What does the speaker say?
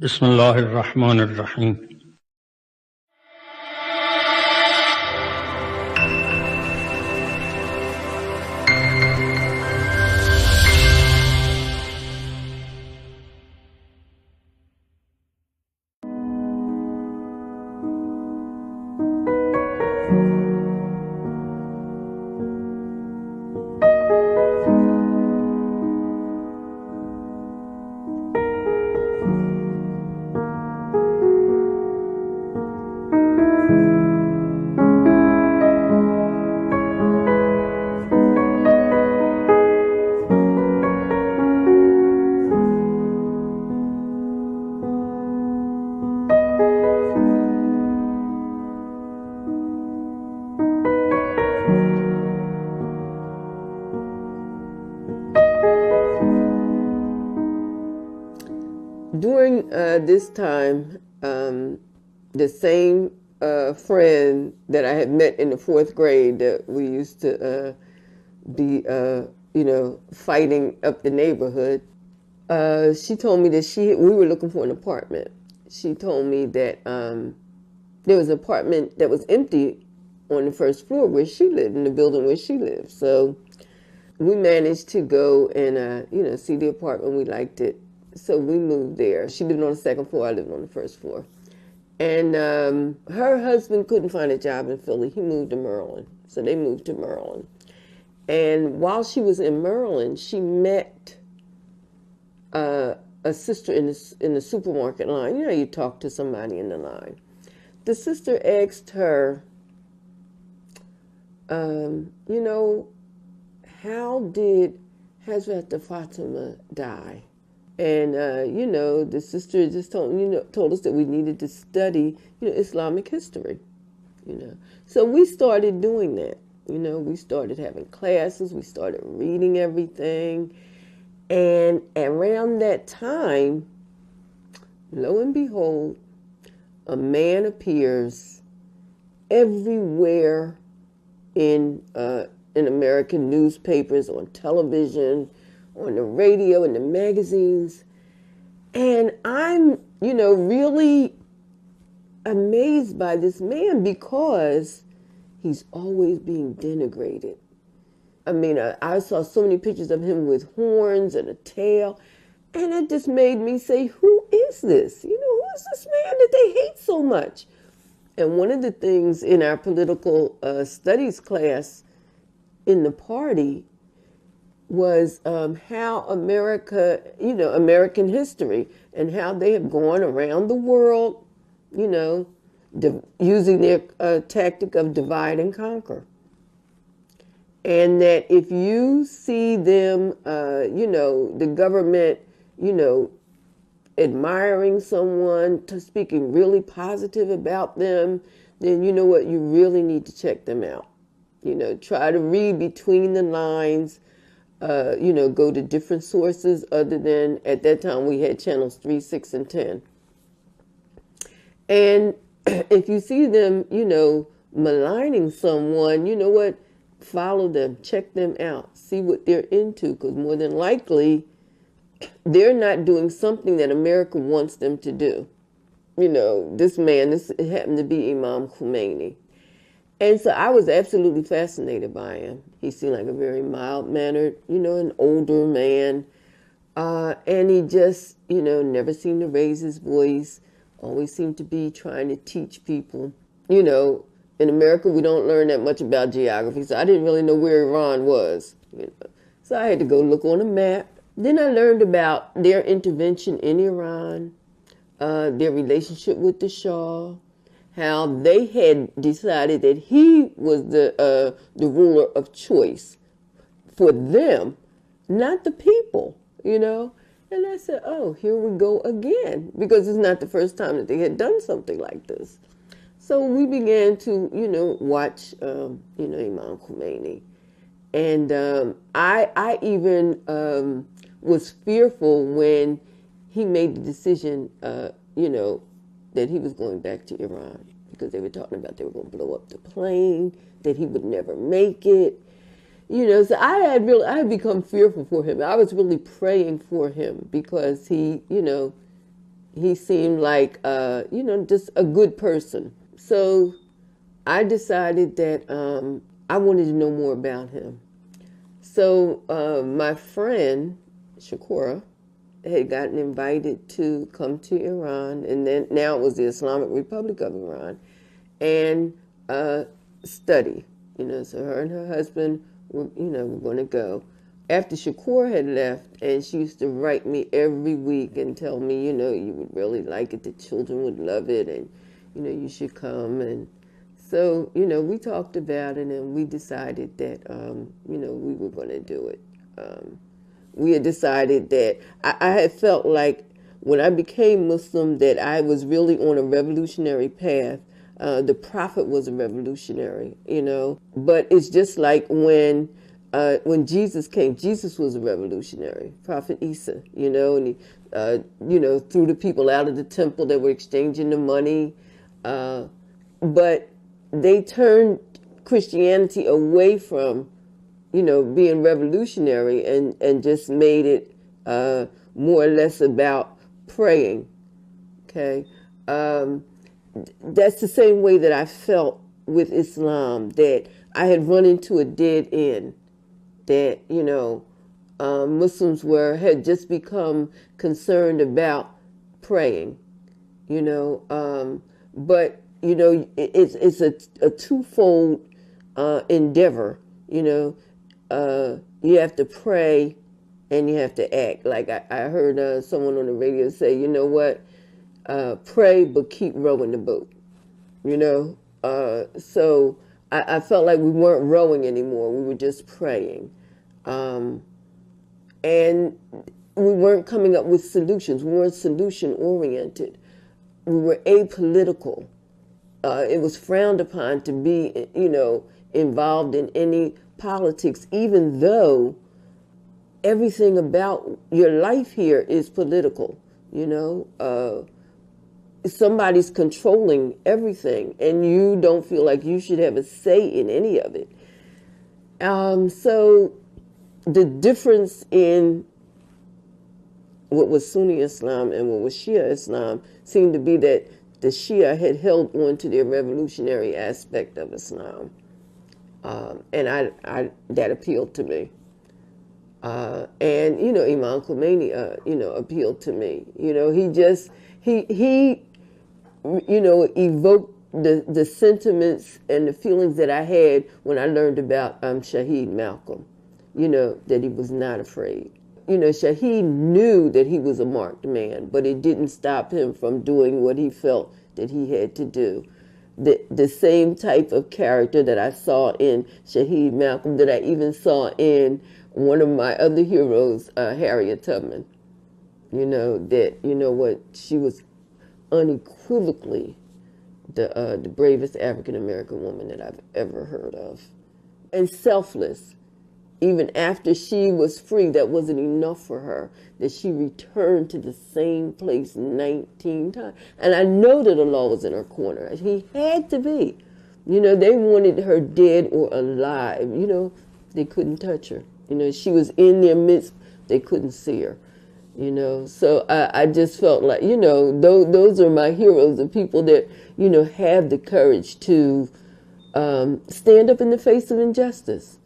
بسم الله الرحمن الرحیم. During this time, the same friend that I had met in the fourth grade that we used to be, fighting up the neighborhood, she told me that we were looking for an apartment. She told me that there was an apartment that was empty on the first floor where she lived, in the building where she lived. So we managed to go and, see the apartment. We liked it. So we moved there. She lived on the second floor. I lived on the first floor. And her husband couldn't find a job in Philly. He moved to Maryland. So they moved to Maryland. And while she was in Maryland, she met a sister in the supermarket line. You know, you talk to somebody in the line. The sister asked her, how did Hazrat Fatima die? And, the sister just told us that we needed to study, Islamic history, So we started doing that. We started having classes. We started reading everything. And around that time, lo and behold, a man appears everywhere in American newspapers, on television, on the radio, in the magazines. And I'm, really amazed by this man because he's always being denigrated. I mean, I saw so many pictures of him with horns and a tail, and it just made me say, who is this? Who is this man that they hate so much? And one of the things in our political studies class in the party was how America, American history, and how they have gone around the world, using their tactic of divide and conquer. And that if you see them, the government, admiring someone, speaking really positive about them, then you know what, you really need to check them out. Try to read between the lines. Go to different sources other than, at that time, we had channels 3, 6, and 10. And if you see them, maligning someone, you know what? Follow them, check them out, see what they're into, because more than likely, they're not doing something that America wants them to do. This happened to be Imam Khmeni. And so I was absolutely fascinated by him. He seemed like a very mild-mannered, an older man. And he just, never seemed to raise his voice, always seemed to be trying to teach people. In America, we don't learn that much about geography, so I didn't really know where Iran was. So I had to go look on a map. Then I learned about their intervention in Iran, their relationship with the Shah, how they had decided that he was the ruler of choice for them, not the people, And I said, oh, here we go again, because it's not the first time that they had done something like this. So we began to, watch, Imam Khomeini. And I even was fearful when he made the decision, that he was going back to Iran, because they were talking about they were going to blow up the plane, that he would never make it. So I had become fearful for him. I was really praying for him because he, He seemed like, just a good person. So I decided that I wanted to know more about him. So my friend, Shakura, had gotten invited to come to Iran, and then now it was the Islamic Republic of Iran, and study. So her and her husband were going to go. After Shakur had left, and she used to write me every week and tell me, you would really like it, the children would love it, and, you should come. And so, we talked about it, and we decided that, we were going to do it. We had decided that I had felt like when I became Muslim that I was really on a revolutionary path. The Prophet was a revolutionary, But it's just like when Jesus came, Jesus was a revolutionary, Prophet Isa, and he, threw the people out of the temple that were exchanging the money. But they turned Christianity away from, being revolutionary and just made it more or less about praying, okay? That's the same way that I felt with Islam, that I had run into a dead end, that, Muslims had just become concerned about praying, but, it's a twofold endeavor, you have to pray and you have to act. Like I heard someone on the radio say, pray but keep rowing the boat, So I felt like we weren't rowing anymore. We were just praying. And we weren't coming up with solutions. We weren't solution-oriented. We were apolitical. It was frowned upon to be, involved in any politics, even though everything about your life here is political, somebody's controlling everything, and you don't feel like you should have a say in any of it. So the difference in what was Sunni Islam and what was Shia Islam seemed to be that the Shia had held on to their revolutionary aspect of Islam. And I that appealed to me. And, Imam Khomeni, appealed to me. He evoked the sentiments and the feelings that I had when I learned about Shaheed Malcolm, that he was not afraid. Shaheed knew that he was a marked man, but it didn't stop him from doing what he felt that he had to do. The same type of character that I saw in Shaheed Malcolm, that I even saw in one of my other heroes, Harriet Tubman. She was unequivocally the bravest African-American woman that I've ever heard of. And selfless. Even after she was free, that wasn't enough for her, that she returned to the same place 19 times. And I know that Allah was in her corner. He had to be. They wanted her dead or alive. They couldn't touch her. She was in their midst. They couldn't see her. So I just felt like, those are my heroes, the people that, have the courage to stand up in the face of injustice.